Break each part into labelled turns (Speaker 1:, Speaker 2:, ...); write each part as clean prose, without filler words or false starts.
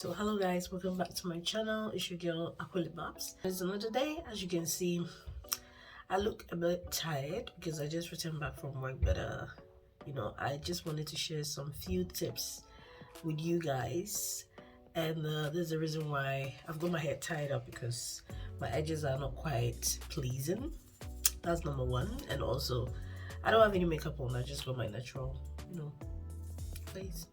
Speaker 1: So hello guys, welcome back to my channel. It's your girl Akwele. It's another day. As you can see, I look a bit tired because I just returned back from work, but I just wanted to share some few tips with you guys. And there's the reason why I've got my hair tied up, because my edges are not quite pleasing. That's number one. And also, I don't have any makeup on. I just got my natural, face.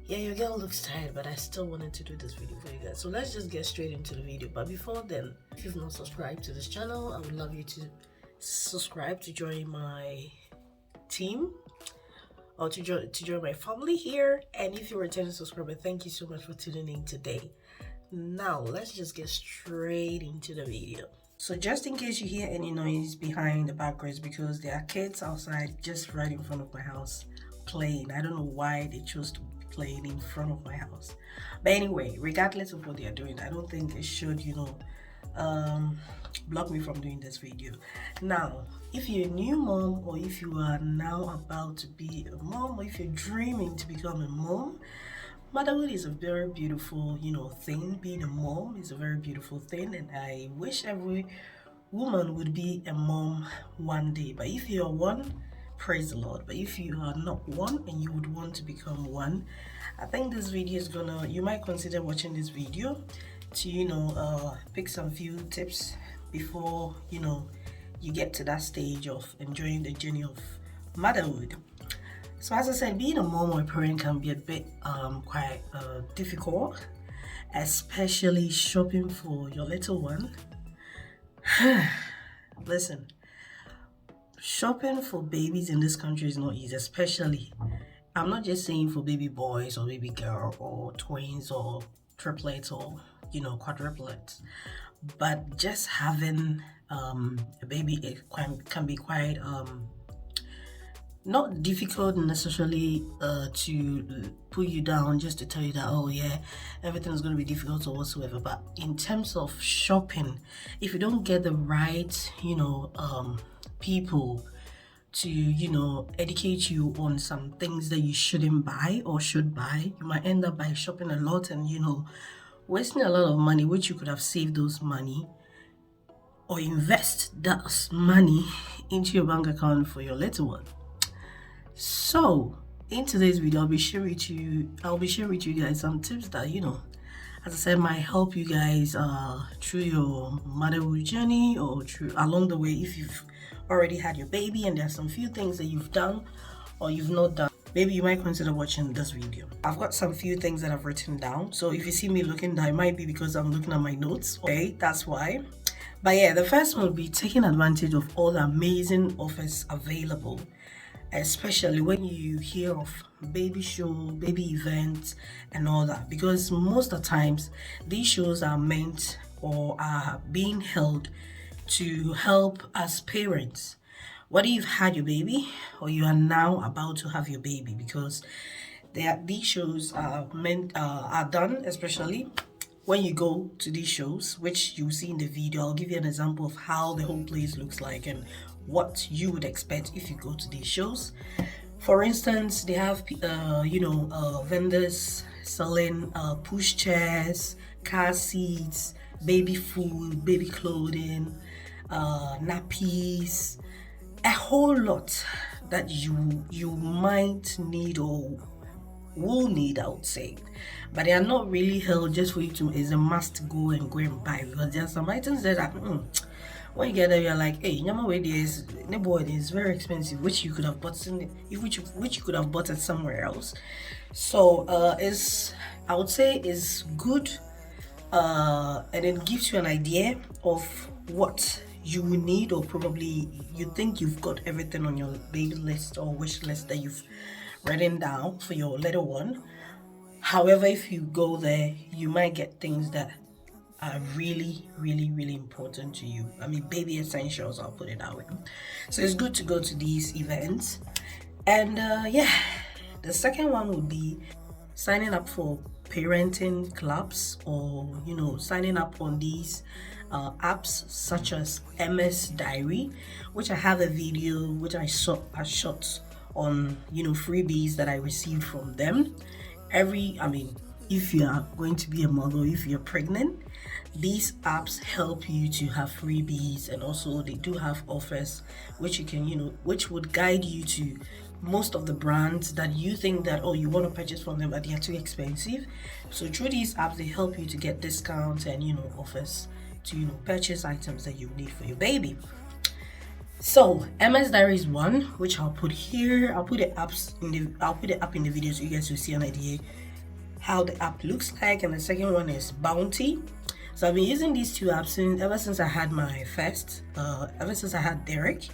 Speaker 1: Yeah, your girl looks tired, but I still wanted to do this video for you guys. So let's just get straight into the video. But before then, if you've not subscribed to this channel, I would love you to subscribe to join my team, or to join my family here. And if you're a returning subscriber, thank you so much for tuning in today. Now let's just get straight into the video. So just in case you hear any noise behind the background, because there are kids outside just right in front of my house playing. I don't know why they chose to playing in front of my house, but anyway, regardless of what they are doing, I don't think it should block me from doing this video. Now, if you're a new mom, or if you are now about to be a mom, or if you're dreaming to become a mom, motherhood is a very beautiful thing. Being a mom is a very beautiful thing, and I wish every woman would be a mom one day. But if you're one, praise the Lord. But if you are not one and you would want to become one, I think this video is you might consider watching this video to pick some few tips before you get to that stage of enjoying the journey of motherhood. So as I said, being a mom or a parent can be a bit quite difficult, especially shopping for your little one. Listen, shopping for babies in this country is not easy, especially, I'm not just saying for baby boys or baby girl or twins or triplets or quadruplets, but just having a baby, it can be quite not difficult necessarily to put you down, just to tell you that, oh yeah, everything is going to be difficult or whatsoever. But in terms of shopping, if you don't get the right people to educate you on some things that you shouldn't buy or should buy, you might end up by shopping a lot and wasting a lot of money, which you could have saved those money or invest that money into your bank account for your little one. So in today's video, I'll be sharing with you guys some tips that as I said, might help you guys through your motherhood journey, or along the way if you've already had your baby and there are some few things that you've done or you've not done. Maybe you might consider watching this video. I've got some few things that I've written down, so if you see me looking down, it might be because I'm looking at my notes. Okay, that's why. But yeah, the first one will be taking advantage of all the amazing offers available, especially when you hear of baby show, baby events and all that, because most of the times these shows are meant or are being held to help us parents, whether you've had your baby or you are now about to have your baby, because these shows are done especially when you go to these shows, which you'll see in the video. I'll give you an example of how the whole place looks like and what you would expect if you go to these shows. For instance, they have vendors selling push chairs, car seats, baby food, baby clothing, nappies, a whole lot that you might need or will need, I would say. But they are not really held just for you to, is a must go and buy, because there are some items that are when you get there, you're like, hey, is very expensive, which you could have bought which you could have bought it somewhere else. So I would say is good, and it gives you an idea of what you will need, or probably you think you've got everything on your baby list or wish list that you've written down for your little one. However, if you go there, you might get things that are really, really, really important to you. I mean, baby essentials, I'll put it that way. So it's good to go to these events. And yeah, the second one would be signing up for parenting clubs, or signing up on these apps such as MS Diary, which I have a video which I shot on FREEBIES that I received from them. if you are going to be a mother, if you're pregnant, these apps help you to have freebies, and also they do have offers which you can, which would guide you to most of the brands that you think that, oh, you want to purchase from them but they are too expensive. So through these apps, they help you to get discounts and offers to purchase items that you need for your baby. So MS Diary is one, which I'll put here. I'll put the app in the video so you guys will see an idea how the app looks like. And the second one is Bounty. So I've been using these two apps ever since I had my first, ever since I had Derek.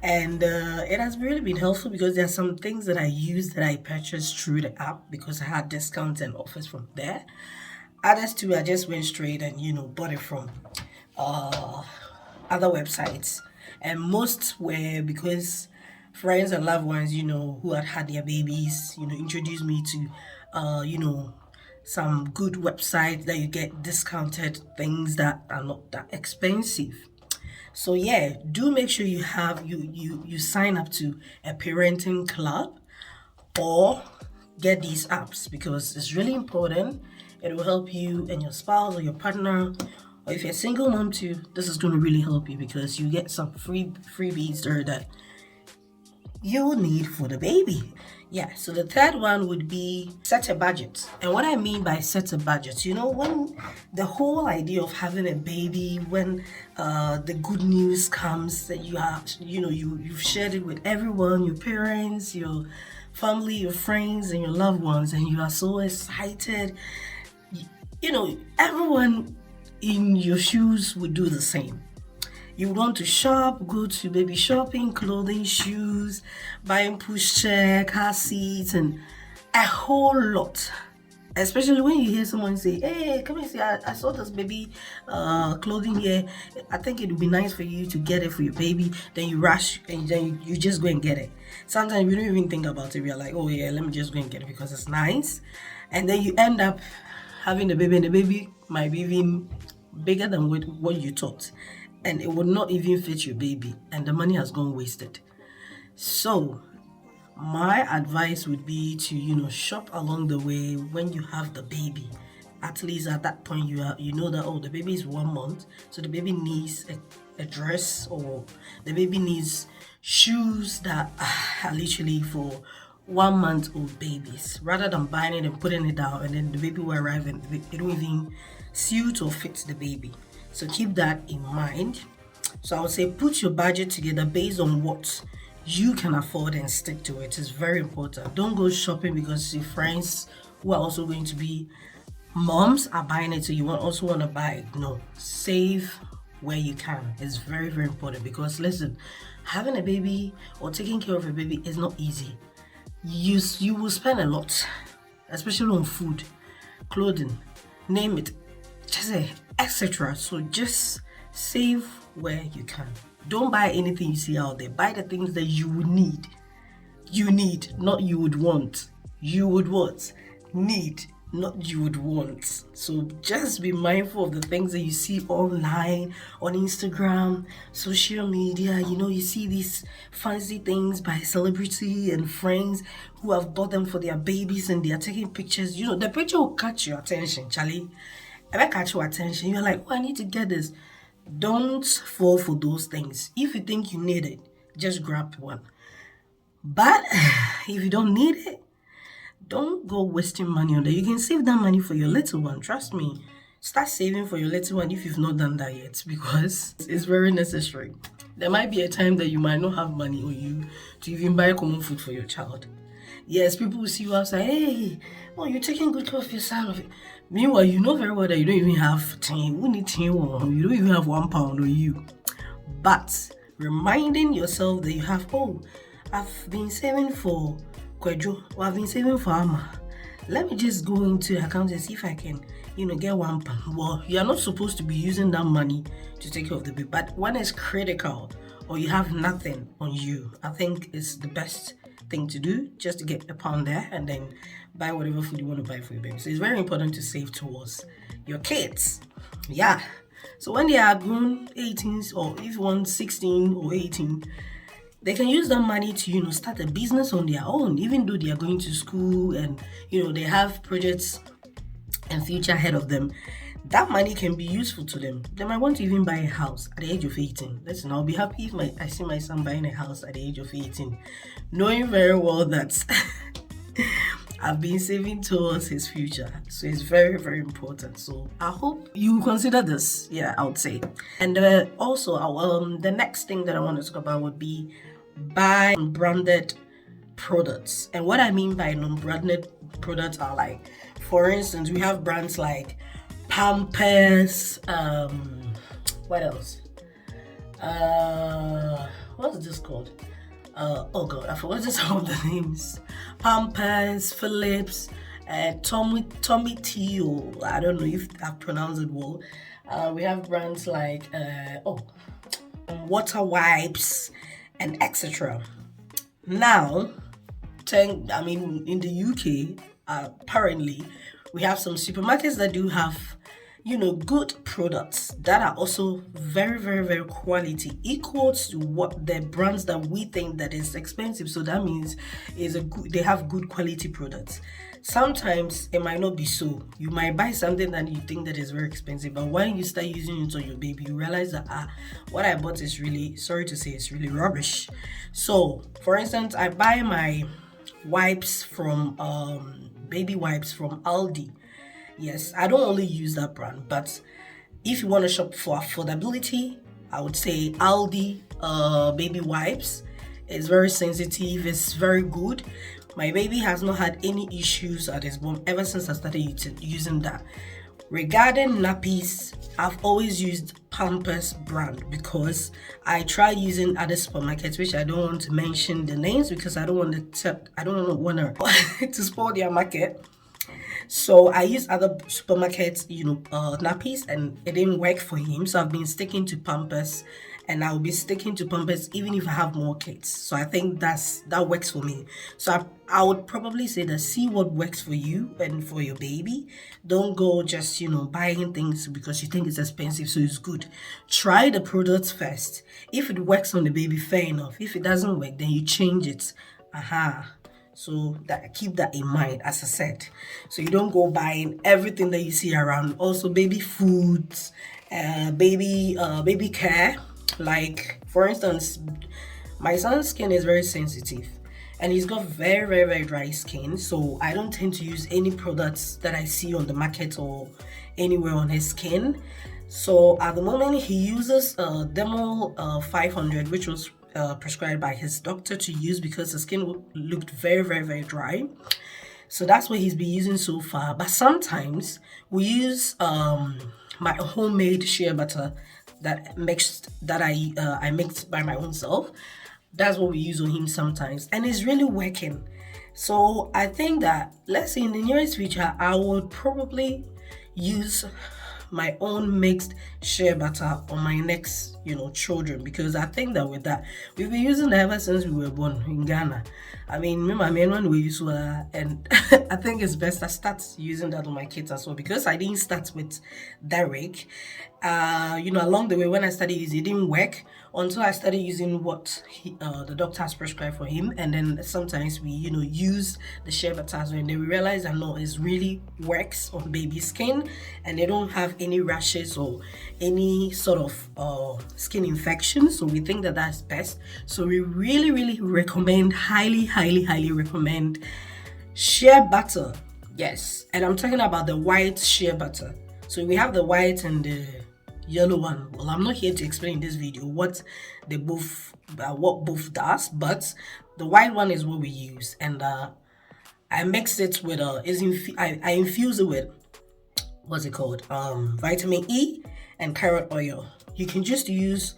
Speaker 1: And it has really been helpful because there are some things that I use that I purchased through the app because I had discounts and offers from there. Others too, I just went straight and bought it from other websites. And most were because friends and loved ones, who had their babies, introduced me to some good websites that you get discounted things that are not that expensive. So yeah, do make sure you have you sign up to a parenting club or get these apps because it's really important. It will help you and your spouse or your partner, or if you're a single mom too, this is going to really help you because you get some freebies there that you will need for the baby. Yeah, so the third one would be set a budget. And what I mean by set a budget, when the whole idea of having a baby, when the good news comes that you have, you've shared it with everyone, your parents, your family, your friends, and your loved ones, and you are so excited. Everyone in your shoes would do the same. You want to shop, go to baby shopping, clothing, shoes, buying pushchair, car seats, and a whole lot. Especially when you hear someone say, hey, come and see, I saw this baby clothing here. I think it would be nice for you to get it for your baby. Then you rush and then you just go and get it. Sometimes you don't even think about it. You're like, oh yeah, let me just go and get it because it's nice. And then you end up having the baby, and the baby might be even bigger than what you thought. And it would not even fit your baby, and the money has gone wasted. So my advice would be to shop along the way when you have the baby. At least at that point you know that, oh, the baby is 1 month, so the baby needs a dress, or the baby needs shoes that are literally for 1 month old babies, rather than buying it and putting it down and then the baby will arrive and it don't even suit or fit the baby. So keep that in mind. So I would say put your budget together based on what you can afford and stick to it. It's very important. Don't go shopping because your friends who are also going to be moms are buying it, so you also want to buy it. No, save where you can. It's very, very important because listen, having a baby or taking care of a baby is not easy. You will spend a lot, especially on food, clothing, name it, just etc. So just save where you can. Don't buy anything you see out there. Buy the things that you would need. You need, not you would want. You would what? Need, not you would want. So just be mindful of the things that you see online, on Instagram, social media. You see these fancy things by celebrity and friends who have bought them for their babies and they are taking pictures. The picture will catch your attention, Charlie. If I catch your attention, you're like, oh, I need to get this. Don't fall for those things. If you think you need it, just grab one. But if you don't need it, don't go wasting money on that. You can save that money for your little one. Trust me. Start saving for your little one if you've not done that yet, because it's very necessary. There might be a time that you might not have money on you to even buy common food for your child. Yes, people will see you outside. Hey, well, you're taking good care of your son. Meanwhile, you know very well that you don't even have 10. We need 10. You don't even have £1 on you. But reminding yourself that you have, oh, I've been saving for Kwejo, or I've been saving for Ama. Let me just go into the account and see if I can, get £1. Well, you are not supposed to be using that money to take care of the baby. But when it's critical or you have nothing on you, I think it's the best thing to do, just to get £1 there and then buy whatever food you want to buy for your baby. So it's very important to save towards your kids. Yeah. So when they are grown, 18, or if you want 16 or 18, they can use that money to, start a business on their own, even though they are going to school and, they have projects and future ahead of them, that money can be useful to them. They might want to even buy a house at the age of 18. Listen, I'll be happy if I see my son buying a house at the age of 18, knowing very well that I've been saving towards his future. So it's very, very important. So I hope you consider this. Yeah, I would say. And also, the next thing that I want to talk about would be buy branded products. And what I mean by non-branded products are like, for instance, we have brands like Pampers, what else? What's this called? Oh god, I forgot some of the names. Pampers, Philips, Tommy T, or I don't know if I've pronounced it well. We have brands like water wipes and etc. Now, in the UK, apparently, we have some supermarkets that do have, good products that are also very, very, very quality, equal to what the brands that we think that is expensive. So that means they have good quality products. Sometimes it might not be so. You might buy something that you think that is very expensive, but when you start using it on your baby, you realize that what I bought is really, sorry to say, it's really rubbish. So, for instance, I buy my wipes from baby wipes from Aldi. Yes, I don't only use that brand, but if you want to shop for affordability, I would say Aldi baby wipes. It's very sensitive, it's very good. My baby has not had any issues at his born ever since I started using that. Regarding nappies, I've always used Pampers brand because I tried using other supermarkets, which I don't want to mention the names because I don't want to spoil their market. So I used other supermarkets, nappies, and it didn't work for him. So I've been sticking to Pampers, and I'll be sticking to Pampers even if I have more kids. So I think that works for me. So I would probably say that see what works for you and for your baby. Don't go just, buying things because you think it's expensive, so it's good. Try the products first. If it works on the baby, fair enough. If it doesn't work, then you change it. So keep that in mind, as I said. So you don't go buying everything that you see around. Also, baby foods, baby care. Like, for instance, my son's skin is very sensitive and he's got very, very, very dry skin. So I don't tend to use any products that I see on the market or anywhere on his skin. So at the moment, he uses Dermal 500, which was prescribed by his doctor to use because the skin looked very, very, very dry. So that's what he's been using so far. But sometimes we use my homemade shea butter that I mixed by my own self. That's what we use on him sometimes, and it's really working. So I think that, let's say in the nearest future, I would probably use my own mixed shea butter on my next, children, because I think that with that, we've been using that ever since we were born in Ghana. I mean, me, my main one we use and I think it's best I start using that on my kids as well, because I didn't start with Derek. Along the way when I started using it didn't work until I started using what the doctor has prescribed for him, and then sometimes we use the shea butter as well, and then we realize that no, it really works on baby skin and they don't have any rashes or any sort of skin infection. So we think that that's best. So we really, really recommend, highly recommend shea butter. Yes, and I'm talking about the white shea butter. So we have the white and the yellow one. Well, I'm not here to explain in this video what both does, but the white one is what we use, and I mix it with I infuse it with what's it called, vitamin E and carrot oil. You can just use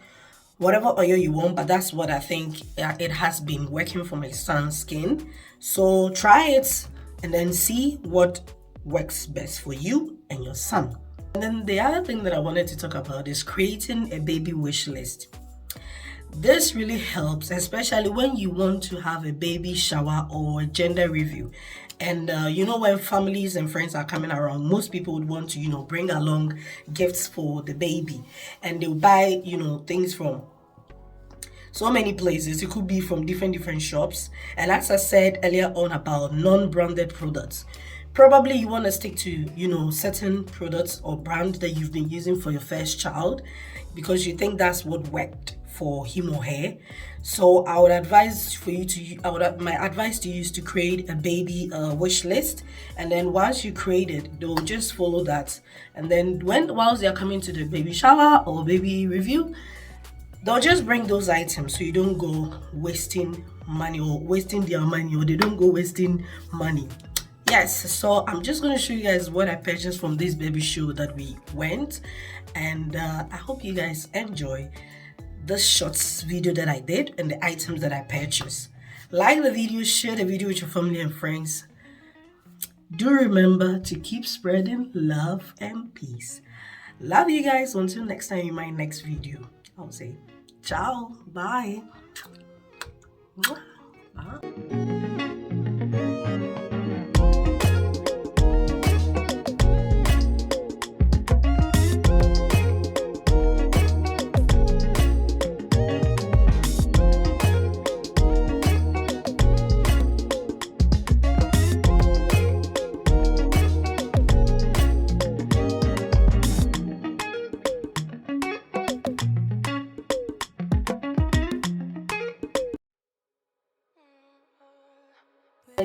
Speaker 1: whatever oil you want, but that's what I think it has been working for my son's skin. So try it and then see what works best for you and your son. And then the other thing that I wanted to talk about is creating a baby wish list. This really helps, especially when you want to have a baby shower or a gender review. And when families and friends are coming around, most people would want to bring along gifts for the baby, and they'll buy things from so many places. It could be from different shops. And as I said earlier on about non-branded products, Probably you want to stick to, you know, certain products or brand that you've been using for your first child because you think that's what worked for him or her. So I would advise for you to, my advice to you is to create a baby wish list, and then once you create it, they'll just follow that. And then whilst they're coming to the baby shower or baby review, they'll just bring those items so you don't go wasting money or wasting their money, or they don't go wasting money. Yes, so I'm just going to show you guys what I purchased from this baby show that we went, and I hope you guys enjoy this short video that I did and the items that I purchased. Like the video, share the video with your family and friends. Do remember to keep spreading love and peace. Love you guys. Until next time in my next video, I'll say ciao, bye. Bye.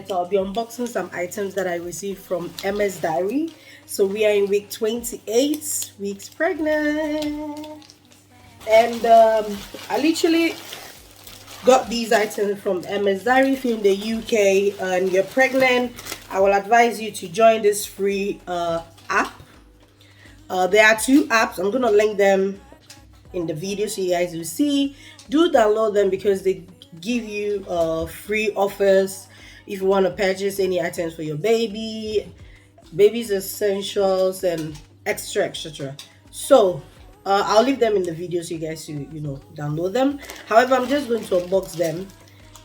Speaker 1: So I'll be unboxing some items that I received from MS Diary. So we are in week 28, weeks pregnant, and I literally got these items from MS Diary. If you're in the UK and you're pregnant, I will advise you to join this free app. There are two apps. I'm gonna link them in the video so you guys will see. Do download them because they give you free offers if you want to purchase any items for your baby's essentials and etc. So I'll leave them in the video so you guys download them. However, I'm just going to unbox them.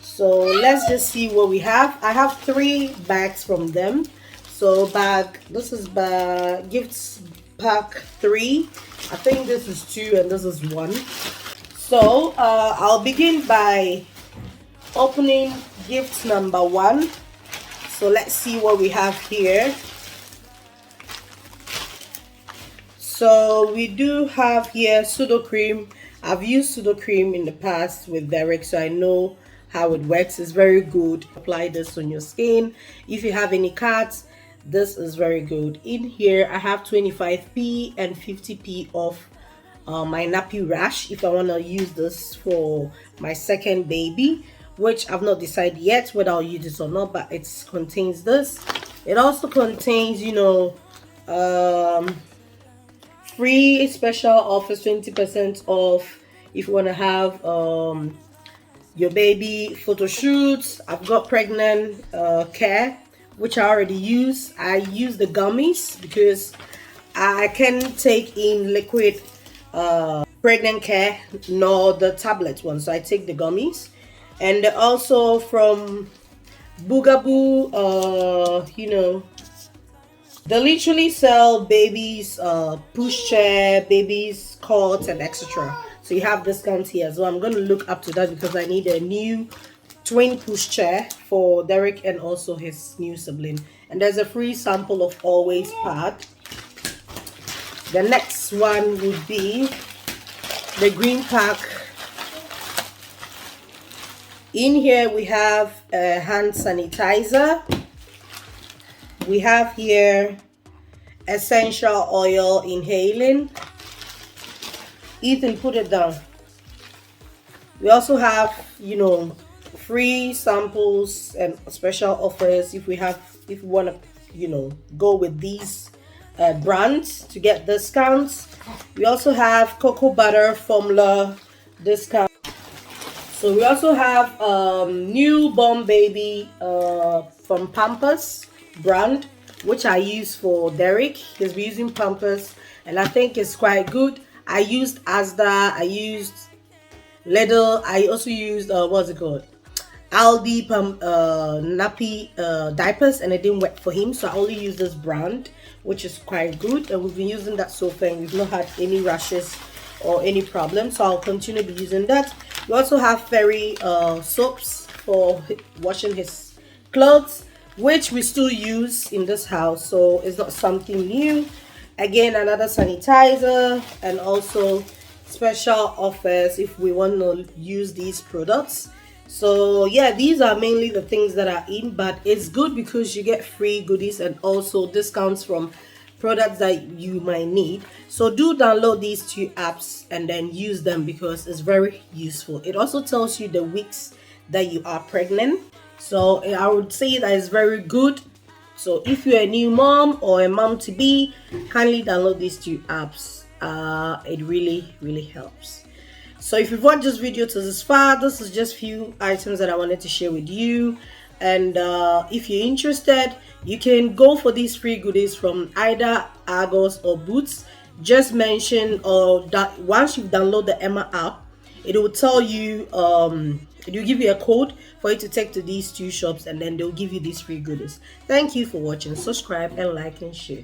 Speaker 1: So let's just see what we have. I have 3 bags from them. So this is gifts pack 3. I think this is 2 and this is 1. So I'll begin by opening gift number 1. So let's see what we have here. So we do have here pseudo cream. I've used pseudo cream in the past with Derek, so I know how it works. It's very good. Apply this on your skin. If you have any cuts, this is very good. In here I have 25p and 50p off my nappy rash if I want to use this for my second baby, which I've not decided yet whether I'll use this or not, but it contains this. It also contains, free special offers, 20% off if you want to have your baby photo shoots. I've got pregnant care, which I already use. I use the gummies because I can take in liquid pregnant care nor the tablet one, so I take the gummies. And also from Boogaboo, they literally sell babies pushchair, babies cots, and etc. So you have discounts here as well. I'm going to look up to that because I need a new twin pushchair for Derek and also his new sibling. And there's a free sample of Always pad. The next one would be the green pack. In here we have a hand sanitizer. We have here essential oil inhaling. Ethan, put it down. We also have, free samples and special offers if we want to, go with these brands to get discounts. We also have cocoa butter formula discount. So we also have newborn baby from Pampers brand, which I use for Derek. He's using Pampers and I think it's quite good. I used Asda, I used Lidl, I also used what's it called, Aldi nappy diapers, and it didn't work for him, so I only use this brand, which is quite good, and we've been using that so far and we've not had any rashes or any problems, so I'll continue to be using that. We also have fairy soaps for washing his clothes. which we still use in this house, so it's not something new. Again, another sanitizer, and also special offers if we want to use these products. So yeah, these are mainly the things that are in, but it's good because you get free goodies and also discounts from products that you might need. So do download these two apps and then use them because it's very useful. It also tells you the weeks that you are pregnant, so I would say that it's very good. So if you're a new mom or a mom to be, kindly download these two apps. It really helps. So if you've watched this video to this far, this is just few items that I wanted to share with you. And if you're interested, you can go for these free goodies from either Argos or Boots. Just mention or that once you download the Emma app, it will tell you it will give you a code for you to take to these two shops, and then they'll give you these free goodies. Thank you for watching. Subscribe and like and share.